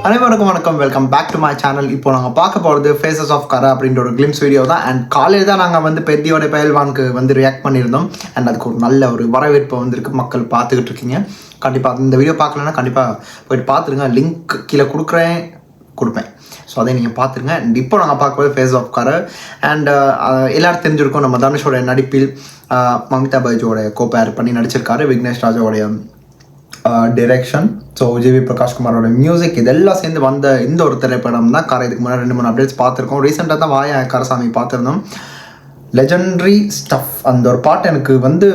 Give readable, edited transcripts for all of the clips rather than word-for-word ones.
அனைவருக்கும் வணக்கம், welcome back to my channel. இப்போ நாங்கள் பார்க்க போகிறது ஃபேஸஸ் ஆஃப் கரா அப்படின்ற ஒரு கிளிம்ஸ் வீடியோ தான். அண்ட் காலையில் தான் நாங்கள் வந்து பெத்தியோட பயல்வானுக்கு வந்து ரியாக்ட் பண்ணியிருந்தோம். அண்ட் அதுக்கு ஒரு நல்ல ஒரு வரவேற்பு வந்திருக்கு, மக்கள் பார்த்துக்கிட்டு இருக்கீங்க. கண்டிப்பாக இந்த வீடியோ பார்க்கலன்னா கண்டிப்பாக போயிட்டு பார்த்துருங்க. லிங்க் கீழே கொடுப்பேன். ஸோ அதை நீங்கள் பார்த்துருங்க. அண்ட் இப்போ நாங்கள் பார்க்கும்போது ஃபேஸ் ஆஃப் கரா. அண்ட் எல்லோரும் தெரிஞ்சிருக்கோம், நம்ம தனுஷோட நடிப்பில் மமிதா பைஜோட கோப்பேர் பண்ணி நடிச்சிருக்காரு. விக்னேஷ் ராஜாவோடைய டிரெக்ஷன், ஸோ ஜிவி பிரகாஷ்குமாரோட மியூசிக், இதெல்லாம் சேர்ந்து வந்த இந்த ஒரு திரைப்படம் தான் கரை. இதுக்கு முன்னாடி 2-3 அப்டேட்ஸ் பார்த்துருக்கோம். ரீசெண்டாக தான் வாயா கரசாமி பார்த்துருந்தோம். Legendary stuff. அந்த ஒரு பாட்டு எனக்கு வந்து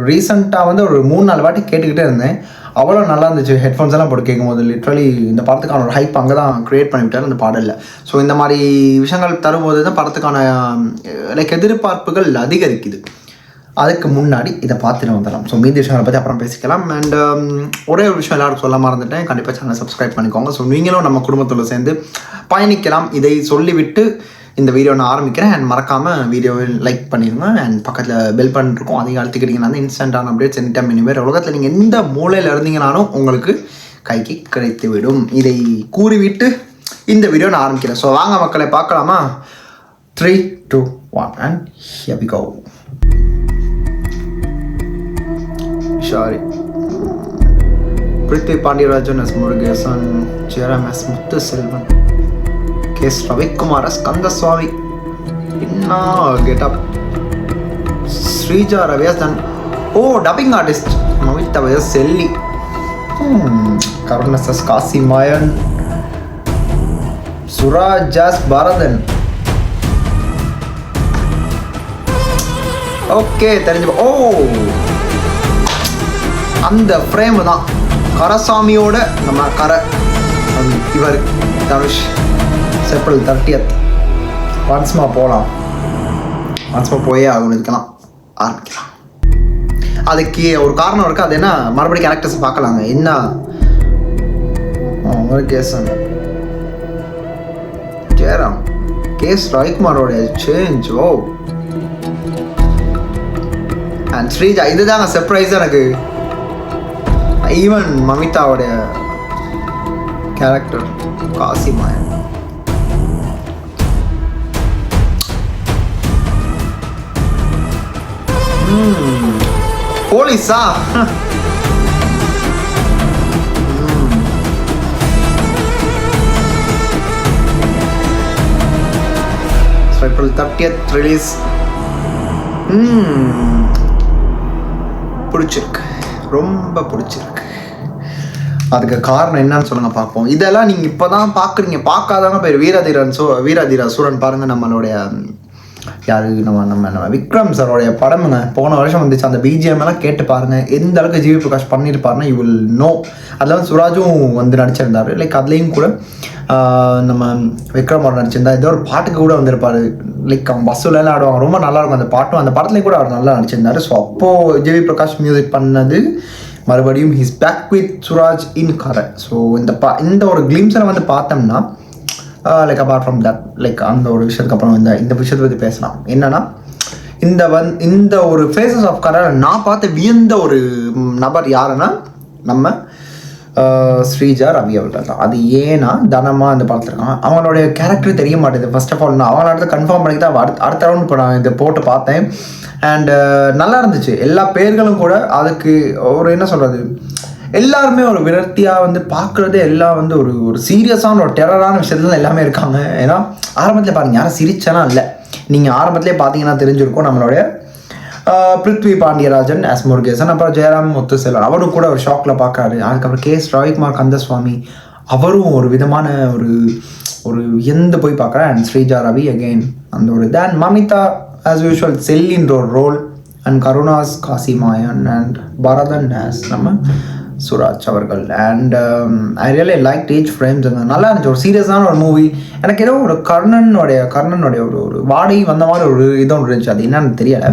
ரீசெண்டாக வந்து ஒரு 3-4 வாட்டி கேட்டுக்கிட்டே இருந்தேன். அவ்வளோ நல்லா இருந்துச்சு. ஹெட்ஃபோன்ஸ் எல்லாம் போட்டு கேட்கும்போது லிட்ரலி இந்த படத்துக்கான ஒரு ஹைப் அங்கே தான் க்ரியேட் பண்ணிவிட்டார் அந்த பாடலில். ஸோ இந்த மாதிரி விஷயங்கள் தரும்போது தான் படத்துக்கான எதிர்பார்ப்புகள் அதிகரிக்குது. அதுக்கு முன்னாடி இதை பார்த்துட்டு வந்துடலாம். ஸோ மீதி விஷயங்களை பற்றி அப்புறம் பேசிக்கலாம். அண்ட் ஒரே ஒரு விஷயம் எல்லாருக்கும் சொல்ல மறந்துட்டேன், கண்டிப்பாக சேனலை சப்ஸ்கிரைப் பண்ணிக்கோங்க. ஸோ நீங்களும் நம்ம குடும்பத்தில் சேர்ந்து பயணிக்கலாம். இதை சொல்லிவிட்டு இந்த வீடியோ நான் ஆரம்பிக்கிறேன். அண்ட் மறக்காமல் வீடியோவை லைக் பண்ணிடுங்க. அண்ட் பக்கத்தில் பெல் பண்ணிருக்கோம், அதையும் அழுத்திக்கிட்டிங்கன்னா வந்து இன்ஸ்டன்டான அப்டேட்ஸ் எனி டைம் எனிவேர் உலகத்தில் நீங்கள் எந்த மூலையில் இருந்தீங்கனாலும் உங்களுக்கு கைக்கு கிடைத்து விடும். இதை கூறிவிட்டு இந்த வீடியோ நான் ஆரம்பிக்கிறேன். ஸோ வாங்க மக்களை பார்க்கலாமா? 3, 2, 1 and here we go. Sorry. Prithvi Pandirajan as Murugesan, Jairam as Muthu Selvan, K. Ravikumar as Kandaswamy. Inna get up. Srija Ravi as done. Oh, dubbing artist. Mamita as Selli. Karunas as Kasi Mayan. Suraj as Bharathan. Okay, oh. அந்த frame தான் கரசாமியோட நம்ம இவர் Dhanush April 30th ஒன்ஸ்மா போயே ஆகணும். இதுக்கெல்லாம் ஆரம்பிக்கலாம். அதுக்கு ஒரு காரணம் இருக்குது. அது என்ன, மறுபடியும் கேரக்டர்ஸ் பார்க்கலாங்க. என்ன முருகேசன், ஜெயராம், கேஎஸ் ரவிக்குமாரோட சேஞ்ச். Oh and Sreeja. இதுதாங்க சர்ப்ரைஸ் எனக்கு. ஈவன் மமிதாவுடைய கேரக்டர் காசி மாயன். போலீஸா? April 30th release. பிடிச்சிருக்கு, ரொம்ப பிடிச்சிருக்கு. அதுக்கு காரணம் என்னன்னு சொல்லுங்க பார்ப்போம். இதெல்லாம் நீங்கள் இப்போ தான் பார்க்குறீங்க. பார்க்காதவங்க பேர் வீராதிரா சூரன் பாருங்கள். நம்மளுடைய யாரு நம்ம விக்ரம் சாரோடைய படமுங்க. போன வருஷம் வந்துச்சு. அந்த பிஜிஎம் எல்லாம் கேட்டு பாருங்கள். எந்த அளவுக்கு ஜிவி பிரகாஷ் பண்ணியிருப்பாருன்னா யூ வில் நோ. அதில் வந்து சுராஜும் வந்து நடிச்சிருந்தார். லைக் அதுலேயும் கூட நம்ம விக்ரமோட நடிச்சிருந்தார். ஏதோ ஒரு பாட்டுக்கு கூட வந்திருப்பார். லைக் அவங்க பஸ்ஸுலாம் ஆடுவாங்க, ரொம்ப நல்லாயிருக்கும் அந்த பாட்டும். அந்த படத்துலேயும் கூட அவர் நல்லா நடிச்சிருந்தார். ஸோ அப்போது ஜிவி பிரகாஷ் மியூசிக் பண்ணது மறுபடியும் ஹிஸ் பேக் வித் சுராஜ் இன் கரை. ஸோ இந்த ஒரு கிளிம்ஸில் வந்து பார்த்தோம்னா like apart from that, like அந்த ஒரு விஷயத்துக்கு அப்புறம் இந்த விஷயத்தை பற்றி பேசலாம். என்னன்னா இந்த ஒரு ஃபேஸஸ் ஆஃப் கரை நான் பார்த்து வியந்த ஒரு நபர் யாருன்னா நம்ம ஸ்ரீஜா ரவி அவர்கள் தான். அது ஏன்னா தனமாக அந்த படத்தில் இருக்காங்க. அவங்களுடைய கேரக்டர் தெரிய மாட்டேது. ஃபர்ஸ்ட் ஆஃப் ஆல் நான் அவங்கள அடுத்து கன்ஃபார்ம் பண்ணி தான் அடுத்த ரவுண்ட் இப்போ நான் இதை போட்டு பார்த்தேன். அண்டு நல்லா இருந்துச்சு. எல்லா பேர்களும் கூட அதுக்கு ஒரு என்ன சொல்கிறது, எல்லாருமே ஒரு விரக்தியாக வந்து பார்க்குறதே எல்லாம் வந்து ஒரு சீரியஸான ஒரு டெரரான விஷயத்துல எல்லாமே இருக்காங்க. ஏன்னா ஆரம்பத்தில் பாருங்கள், யாரும் சிரிச்செல்லாம் இல்லை. நீங்கள் ஆரம்பத்திலே பார்த்தீங்கன்னா தெரிஞ்சிருக்கும். நம்மளுடைய பிருத்வி பாண்டியராஜன் ஆஸ் முருகேசன், அப்புறம் ஜெயராம் முத்து செல்வன், அவரும் கூட ஒரு ஷாக்கில் பார்க்குறாரு. அதுக்கப்புறம் கேஎஸ் ரவிக்குமார் கந்தசுவாமி, அவரும் ஒரு விதமான ஒரு எந்த போய் பார்க்குறேன். அண்ட் ஸ்ரீஜா ரவி அகெயின் அந்த ஒரு இது. அண்ட் மமிதா ஆஸ் யூஷுவல் செல்லின்ற ஒரு role. And Karunas Kasi Mayan and Bharathan as நம்ம சுராஜ் அவர்கள். And I really like each frames. நல்லா இருந்துச்சு. ஒரு சீரியஸான ஒரு மூவி. எனக்கு ஏதோ ஒரு கர்ணனுடைய ஒரு வாடகை வந்த மாதிரி ஒரு இதோ இருந்துச்சு. அது என்னன்னு தெரியலை.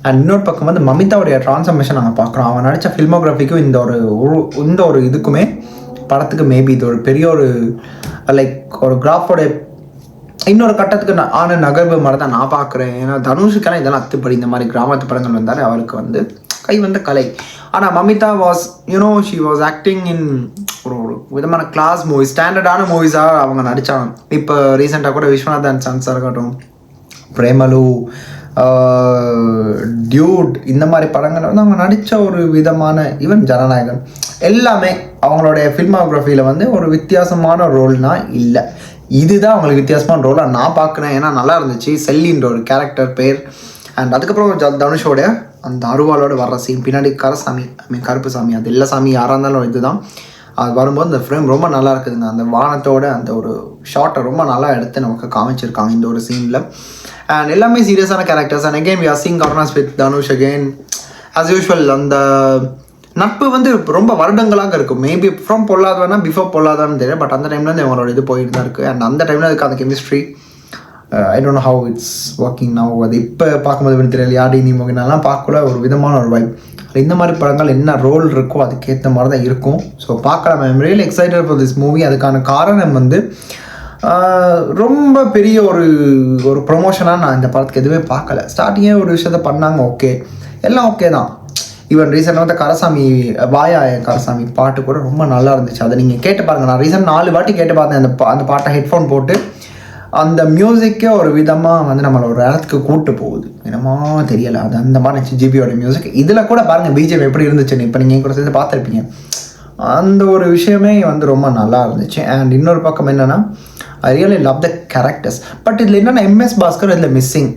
அண்ட் இன்னொரு பக்கம் வந்து மமிதாவுடைய ட்ரான்ஸ்ஃபர்மேஷன் நாங்கள் பார்க்குறோம். அவன் நடித்த ஃபில்மோகிராஃபிக்கும் இந்த ஒரு இதுக்குமே படத்துக்கு மேபி இது ஒரு பெரிய ஒரு லைக் ஒரு கிராஃபோடைய இன்னொரு கட்டத்துக்கு ஆன நகர்வு மாதிரி தான் நான் பார்க்குறேன். ஏன்னா தனுஷுக்கெல்லாம் இதெல்லாம் அத்துப்படி. இந்த மாதிரி கிராமத்து படங்கள் வந்தாலே அவருக்கு வந்து கை வந்த கலை. ஆனால் Mamitha was she was acting in ஒரு விதமான கிளாஸ் மூவிஸ், ஸ்டாண்டர்டான மூவிஸாக அவங்க நடித்தாங்க. இப்போ ரீசெண்டாக கூட விஸ்வநாதன் சன்ஸாக இருக்கட்டும், பிரேமலு, டியூட், இந்த மாதிரி படங்களை வந்து அவங்க நடித்த ஒரு விதமான, ஈவன் ஜனநாயகன், எல்லாமே அவங்களுடைய ஃபில்மோகிராஃபியில் வந்து ஒரு வித்தியாசமான ரோல்னால் இல்லை. இதுதான் அவங்களுக்கு வித்தியாசமான ரோலாக நான் பார்க்குறேன். ஏன்னா நல்லா இருந்துச்சு. செல்லின்ற ஒரு கேரக்டர் பேர். அண்ட் அதுக்கப்புறம் தனுஷோடைய அந்த அருவாளோட வர்ற சீன், பின்னாடி கருப்பு சாமி, அது எல்லா சாமி யாராக இருந்தாலும் இதுதான். அது வரும்போது அந்த ஃப்ரேம் ரொம்ப நல்லா இருக்குதுங்க. அந்த வானத்தோட அந்த ஒரு ஷார்ட்டை ரொம்ப நல்லா எடுத்து நமக்கு காமிச்சிருக்காங்க இந்த ஒரு சீனில். அண்ட் எல்லாமே சீரியஸான characters. And again we are seeing Karunas with Dhanush again as usual. அந்த நட்பு வந்து ரொம்ப வருடங்களாக இருக்கும். மேபி ஃப்ரம் பொல்லாதவனா பிஃபோர் பொல்லாதான்னு தெரியும். பட் அந்த டைம்லேருந்து அவங்களோட இது போயிட்டு தான் இருக்குது. அண்ட் அந்த டைமில் அதுக்கு அந்த chemistry I don't know how it's working now. அது இப்போ பார்க்கும்போது தெரியல. யாடி நீ மோகினாலாம் பார்க்கல ஒரு விதமான ஒரு வைப். இந்த மாதிரி படங்கள் என்ன ரோல் இருக்கோ அதுக்கேற்ற மாதிரி தான் இருக்கும். ஸோ பார்க்கலாம். I am really excited for this movie. அதுக்கான காரணம் வந்து ரொம்ப பெரிய ஒரு ப்ரொமோஷனாக நான் இந்த படத்துக்கு எதுவுமே பார்க்கல. ஸ்டார்டிங்கே ஒரு விஷயத்த பண்ணாங்க, ஓகே, எல்லாம் ஓகே தான். ஈவன் ரீசெண்டாக வந்து கரசாமி வாயா கரசாமி பாட்டு கூட ரொம்ப நல்லா இருந்துச்சு. அதை நீங்கள் கேட்டு பாருங்கள். நான் ரீசெண்ட் 4 வாட்டி கேட்டு பார்த்தேன் அந்த பாட்டை ஹெட்ஃபோன் போட்டு. அந்த மியூசிக்கே ஒரு விதமாக வந்து நம்மளை ஒரு இடத்துக்கு கூப்பிட்டு போகுது. என்னமோ தெரியலை, அது அந்த மாதிரி இருந்துச்சு ஜிபியோட மியூசிக். இதில் கூட பாருங்கள் பிஜிஎம் எப்படி இருந்துச்சுன்னு. இப்போ நீங்கள் கூட சேர்ந்து பார்த்துருப்பீங்க. அந்த ஒரு விஷயமே வந்து ரொம்ப நல்லா இருந்துச்சு. அண்ட் இன்னொரு பக்கம் என்னென்னா, I really love the characters. But இதில் என்னென்னா எம்எஸ் பாஸ்கர் இதில் மிஸ்ஸிங்.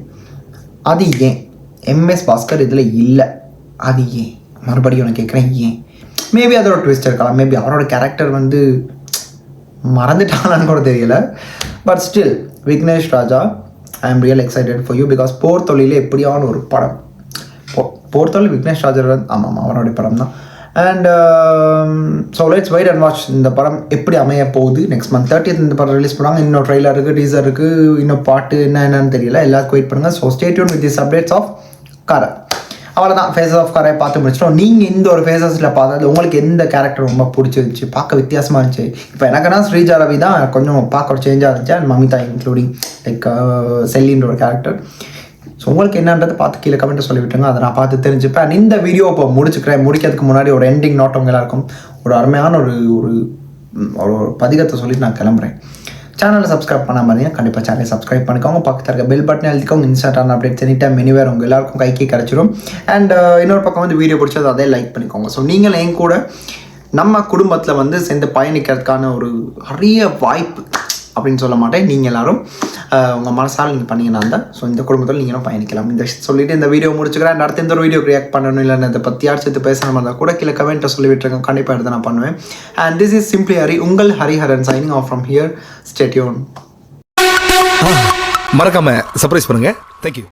அது ஏன் எம்எஸ் பாஸ்கர் இதில் இல்லை? அது ஏன்? மறுபடியும் நான் கேட்குறேன், ஏன்? மேபி அதோட ட்விஸ்ட் இருக்கலாம். மேபி அவரோட கேரக்டர் வந்து மறந்துட்டாங்கன்னு கூட தெரியல. But still Vignesh Raja, I am real excited for you. Because போர் தொழில் எப்படியான ஒரு படம். போர் தொழில் விக்னேஷ் ராஜா, ஆமாம் அவருடைய படம் தான். And so let's wait and watch இந்த படம் எப்படி அமைய போகுது. நெக்ஸ்ட் மந்த் 30th இந்த படம் ரிலீஸ் பண்ணுவாங்க. இன்னும் ட்ரெய்லர் இருக்குது, டீசர் இருக்குது, இன்னும் பாட்டு என்னன்னு தெரியல. எல்லாருக்கும் வெயிட் பண்ணுங்கள். So stay tuned with this updates of Kara. அவ்வளோதான், ஃபேஸஸ் ஆஃப் காரை பார்த்து முடிச்சிட்டோம். நீங்கள் இந்த ஒரு ஃபேஸஸில் பார்த்தது உங்களுக்கு எந்த கேரக்டர் ரொம்ப பிடிச்சிருந்துச்சு, பார்க்க வித்தியாசமாக இருந்துச்சு? இப்போ எனக்குன்னா ஸ்ரீஜா ரவி தான் கொஞ்சம் பார்க்க ஒரு சேஞ்சாக இருந்துச்சு. அண்ட் மமிதா இன்க்ளூடிங் லைக் செல்லின்ற ஒரு கேரக்டர். ஸோ உங்களுக்கு என்னன்றது பார்த்து கீழே கமெண்ட்டை சொல்லிவிட்டுருங்க. அதை நான் பார்த்து தெரிஞ்சுப்பேன். அண்ட் இந்த வீடியோ இப்போ முடிக்கிறதுக்கு முன்னாடி ஒரு எண்டிங் நோட் உங்க எல்லாருக்கும் ஒரு அருமையான ஒரு பதிகத்தை சொல்லிட்டு நான் கிளம்புறேன். சேனலை சப்ஸ்கிரைப் பண்ணாமல் இருந்தீங்க, கண்டிப்பாக சேனலை சப்ஸ்கிரைப் பண்ணிக்கோங்க. பக்கத்தில் இருக்க பெல் பட்டன் எழுதிக்கோங்க. Instagram updates any time anywhere உங்கள் எல்லாருக்கும் கைக்கே கிடச்சிடும். அண்ட் இன்னொரு பக்கம் வந்து வீடியோ பிடிச்சது அதே லைக் பண்ணிக்கோங்க. ஸோ நீங்கள் என் கூட நம்ம குடும்பத்தில் வந்து சேர்ந்து பயணிக்கிறதுக்கான ஒரு அரிய வாய்ப்பு அப்படின்னு சொல்ல மாட்டேன். நீங்கள் எல்லோரும் உங்கள் மனசால் நீங்கள் பண்ணிங்கன்னா தான். ஸோ இந்த குடும்பத்தில் நீங்களும் பயணிக்கலாம். இந்த சொல்லிவிட்டு இந்த வீடியோ முடிச்சுக்கிறேன். அண்ட் அடுத்த இந்த ஒரு வீடியோ ரியாக்ட் பண்ணணும், இல்லை இதை பற்றி யார் சேர்த்து பேசணும் இருந்தால் கூட கீழே கமெண்ட்டை சொல்லி விட்டுருங்க. கண்டிப்பாக எடுத்து நான் பண்ணுவேன். And this is simply Hari, உங்கள் Hariharan signing off from here. Stay tune. மறக்காம சர்ப்ரைஸ் பண்ணுங்க. தேங்க்யூ.